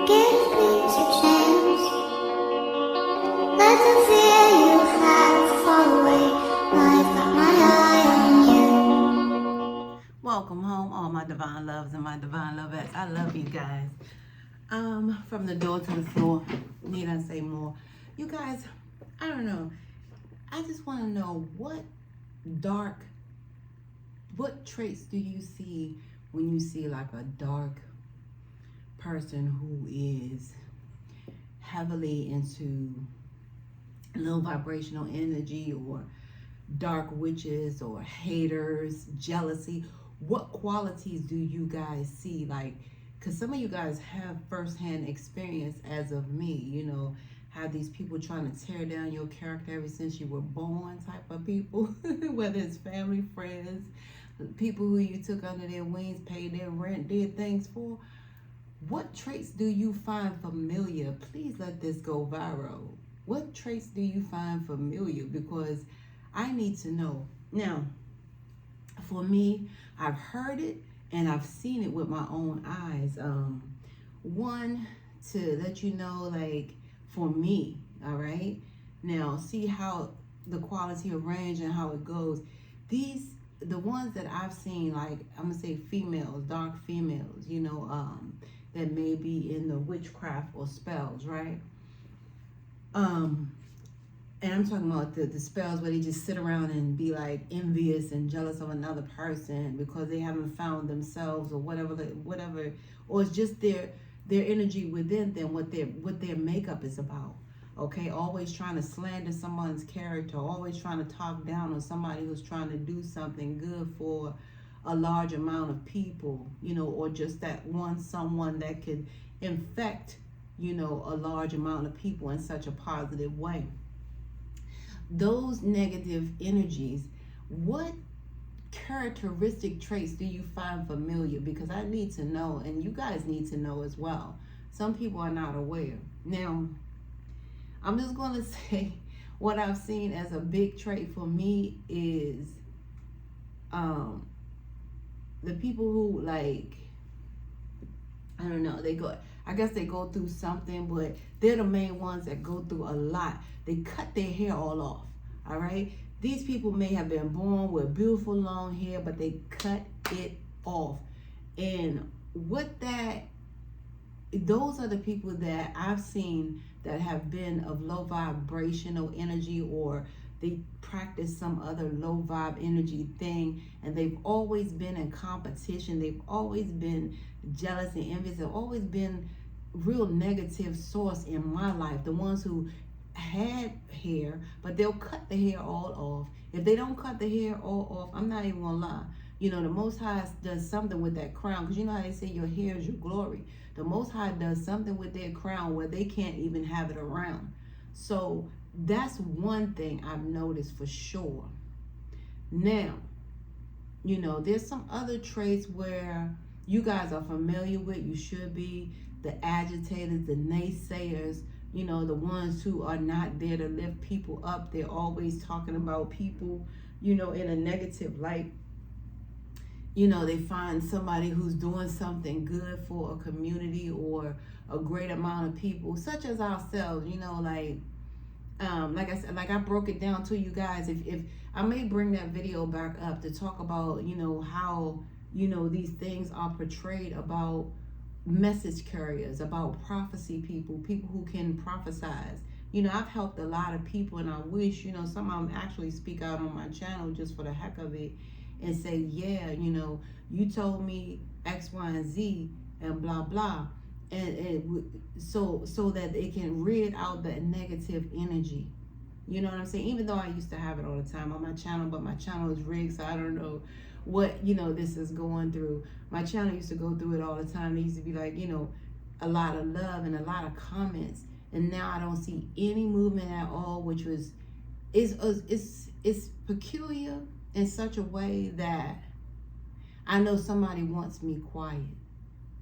Give things a chance. Let the fear you have fall away. I've got my eye on you. Welcome home, all my divine loves and my divine lovettes. I love you guys. From the door to the floor. Need I say more? You guys, I don't know. I just want to know what traits do you see when you see like a dark person who is heavily into low vibrational energy, or dark witches, or haters, jealousy? What qualities do you guys see? Like, because some of you guys have firsthand experience, as of me, you know, have these people trying to tear down your character ever since you were born, type of people, whether it's family, friends, people who you took under their wings, paid their rent, did things for. What traits do you find familiar? Please let this go viral. What traits do you find familiar? Because I need to know. Now, for me, I've heard it and I've seen it with my own eyes. One, to let you know, like, for me, all right? Now, see how the quality of range and how it goes. The ones that I've seen, like, I'm gonna say females, dark females, you know, that may be in the witchcraft or spells, right? And I'm talking about the spells where they just sit around and be like envious and jealous of another person because they haven't found themselves, or whatever, or it's just their energy within them, what their makeup is about. Okay, always trying to slander someone's character, always trying to talk down on somebody who's trying to do something good for a large amount of people, you know, or just that someone that could infect, you know, a large amount of people in such a positive way. Those negative energies, what characteristic traits do you find familiar? Because I need to know, and you guys need to know as well. Some people are not aware. Now, I'm just going to say what I've seen as a big trait for me is the people who, like, I don't know, I guess they go through something, but they're the main ones that go through a lot. They cut their hair all off, all right? These people may have been born with beautiful long hair, but they cut it off. And those are the people that I've seen that have been of low vibrational energy, or they practice some other low vibe energy thing, and they've always been in competition. They've always been jealous and envious. They've always been real negative source in my life. The ones who had hair, but they'll cut the hair all off. If they don't cut the hair all off, I'm not even gonna lie, you know, the Most High does something with that crown, because you know how they say your hair is your glory. The Most High does something with their crown where they can't even have it around. So that's one thing I've noticed for sure. Now, you know, there's some other traits where you guys are familiar with, you should be, the agitators, the naysayers, you know, the ones who are not there to lift people up. They're always talking about people, you know, in a negative light. You know, they find somebody who's doing something good for a community or a great amount of people, such as ourselves, you know, like I said, like I broke it down to you guys. If I may bring that video back up to talk about, you know, how, you know, these things are portrayed about message carriers, about prophecy people who can prophesize. You know, I've helped a lot of people, and I wish, you know, some of them actually speak out on my channel just for the heck of it and say, yeah, you know, you told me X, Y, and Z and blah, blah. And so that it can rid out that negative energy. You know what I'm saying? Even though I used to have it all the time on my channel, but my channel is rigged, so I don't know what, you know, this is going through. My channel used to go through it all the time. There used to be, like, you know, a lot of love and a lot of comments, and now I don't see any movement at all, which is peculiar in such a way that I know somebody wants me quiet,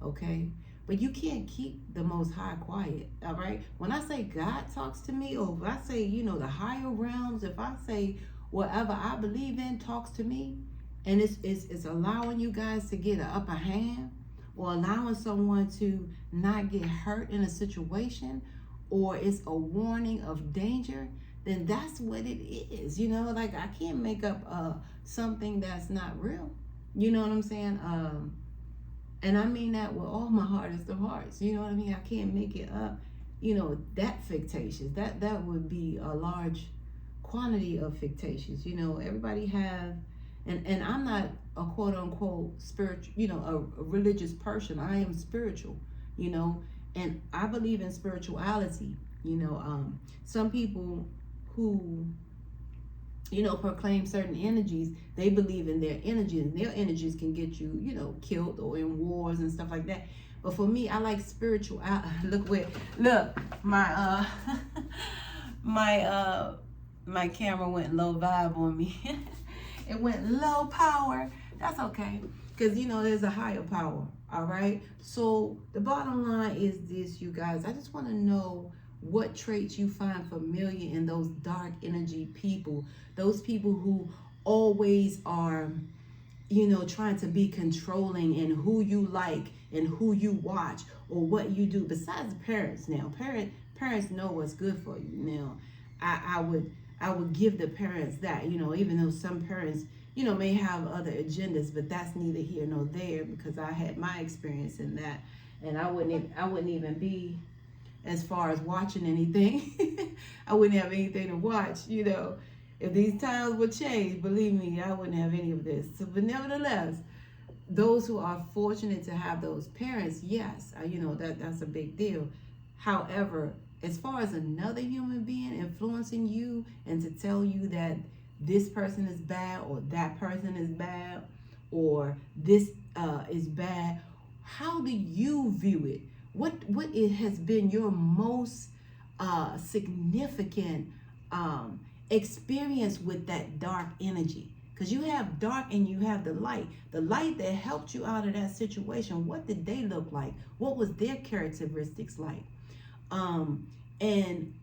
okay? But you can't keep the Most High quiet, all right? When I say God talks to me, or if I say, you know, the higher realms, if I say whatever I believe in talks to me, and it's allowing you guys to get an upper hand, or allowing someone to not get hurt in a situation, or it's a warning of danger, then that's what it is. Like, I can't make up something that's not real. You know what I'm saying? And I mean that with all my hardest of hearts. You know what I mean? I can't make it up. That fictitious. That would be a large quantity of fictitious. Everybody have, and I'm not a quote unquote spiritual, a religious person. I am spiritual, and I believe in spirituality. Some people who proclaim certain energies, they believe in their energies, and their energies can get you, killed or in wars and stuff like that. But for me, I like spiritual. Look, my my camera went low vibe on me. It went low power. That's okay, because there's a higher power. All right. So the bottom line is this, you guys. I just want to know what traits you find familiar in those dark energy people, those people who always are, trying to be controlling in who you like and who you watch or what you do. Besides parents, now parents know what's good for you. Now, I would give the parents that, even though some parents, may have other agendas, but that's neither here nor there, because I had my experience in that, and I wouldn't even be as far as watching anything. I wouldn't have anything to watch, If these times would change, believe me, I wouldn't have any of this. So, but nevertheless, those who are fortunate to have those parents, yes, that's a big deal. However, as far as another human being influencing you and to tell you that this person is bad or that person is bad or this is bad, how do you view it? What it has been your most significant experience with that dark energy? Because you have dark and you have the light. The light that helped you out of that situation, what did they look like? What was their characteristics like? And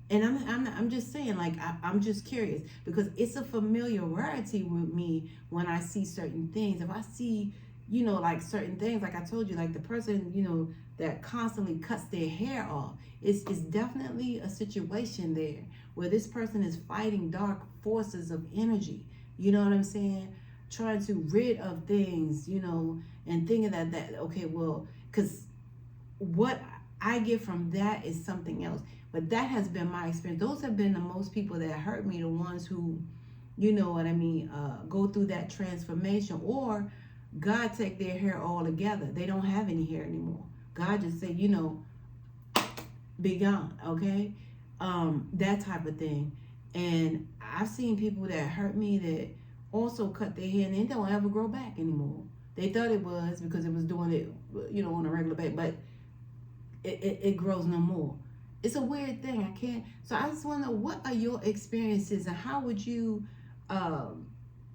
I'm just saying, like, I'm just curious, because it's a familiarity with me when I see certain things. If I see, like certain things, like I told you, like the person, that constantly cuts their hair off, it's definitely a situation there where this person is fighting dark forces of energy. You know what I'm saying? Trying to rid of things, and thinking that okay, well, because what I get from that is something else. But that has been my experience. Those have been the most people that hurt me, the ones who, go through that transformation, or God take their hair all together. They don't have any hair anymore. God just say, be gone, okay? That type of thing. And I've seen people that hurt me that also cut their hair and they don't ever grow back anymore. They thought it was because it was doing it, on a regular basis, but it grows no more. It's a weird thing. I can't. So I just want to know, what are your experiences and how would you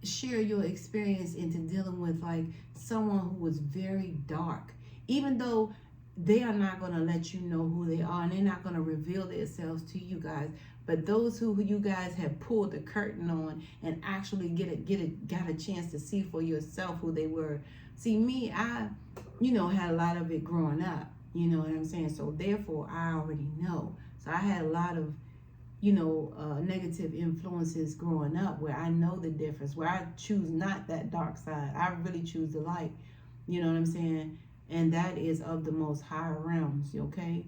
share your experience into dealing with like someone who was very dark, even though they are not going to let you know who they are and they're not going to reveal themselves to you guys. But those who you guys have pulled the curtain on and actually got a chance to see for yourself who they were. See, me, I, had a lot of it growing up. You know what I'm saying? So therefore, I already know. So I had a lot of, negative influences growing up where I know the difference, where I choose not that dark side. I really choose the light. You know what I'm saying? And that is of the most higher realms, okay?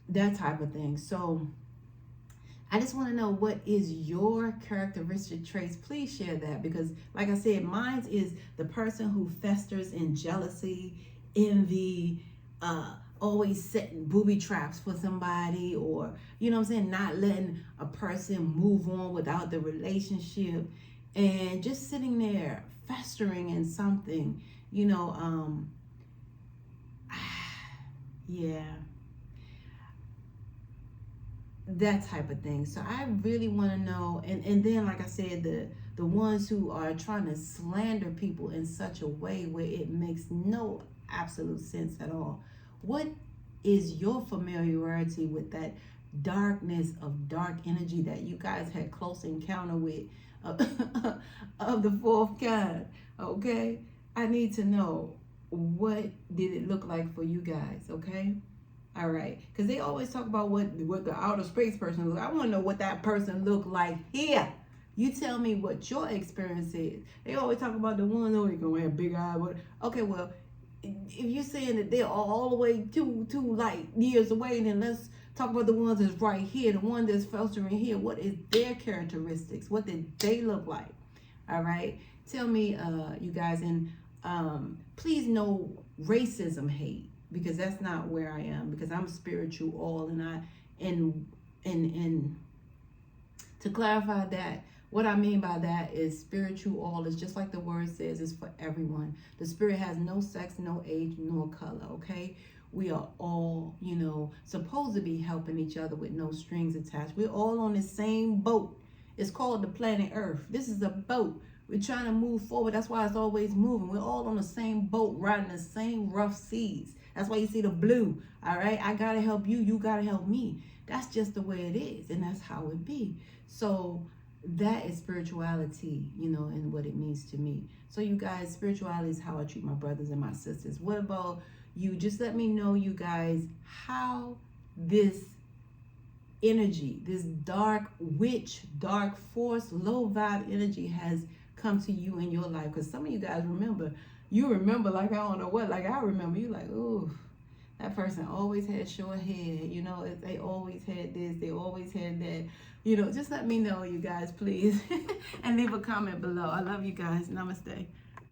That type of thing. So I just want to know, what is your characteristic traits? Please share that, because like I said, mine is the person who festers in jealousy, envy, always setting booby traps for somebody, or, not letting a person move on without the relationship and just sitting there festering in something, yeah. That type of thing. So I really want to know, and then like I said, the ones who are trying to slander people in such a way where it makes no absolute sense at all. What is your familiarity with that darkness of dark energy that you guys had close encounter with of the fourth kind? Okay, I need to know, what did it look like for you guys, okay? All right, because they always talk about what the outer space person look. I want to know what that person looked like here. You tell me what your experience is. They always talk about the ones who ain't gonna have big eyes. Okay, well, if you're saying that they're all the way two light years away, then let's talk about the ones that's right here, the one that's filtering here. What is their characteristics? What did they look like? All right, tell me, you guys, and please no racism hate, because that's not where I am, because I'm spiritual all, and to clarify that, what I mean by that is spiritual all is just like the word says, is for everyone. The spirit has no sex, no age, nor color, okay? We are all, supposed to be helping each other with no strings attached. We're all on the same boat. It's called the planet Earth. This is a boat. We're trying to move forward. That's why it's always moving. We're all on the same boat, riding the same rough seas. That's why you see the blue, all right? I got to help you. You got to help me. That's just the way it is, and that's how it be. So that is spirituality, and what it means to me. So you guys, spirituality is how I treat my brothers and my sisters. What about you? Just let me know, you guys, how this energy, this dark witch, dark force, low vibe energy has come to you in your life. Because some of you guys you remember like I don't know what, like I remember you like, ooh, that person always had short hair, they always had this, they always had that, just let me know, you guys, please. And leave a comment below. I love you guys. Namaste.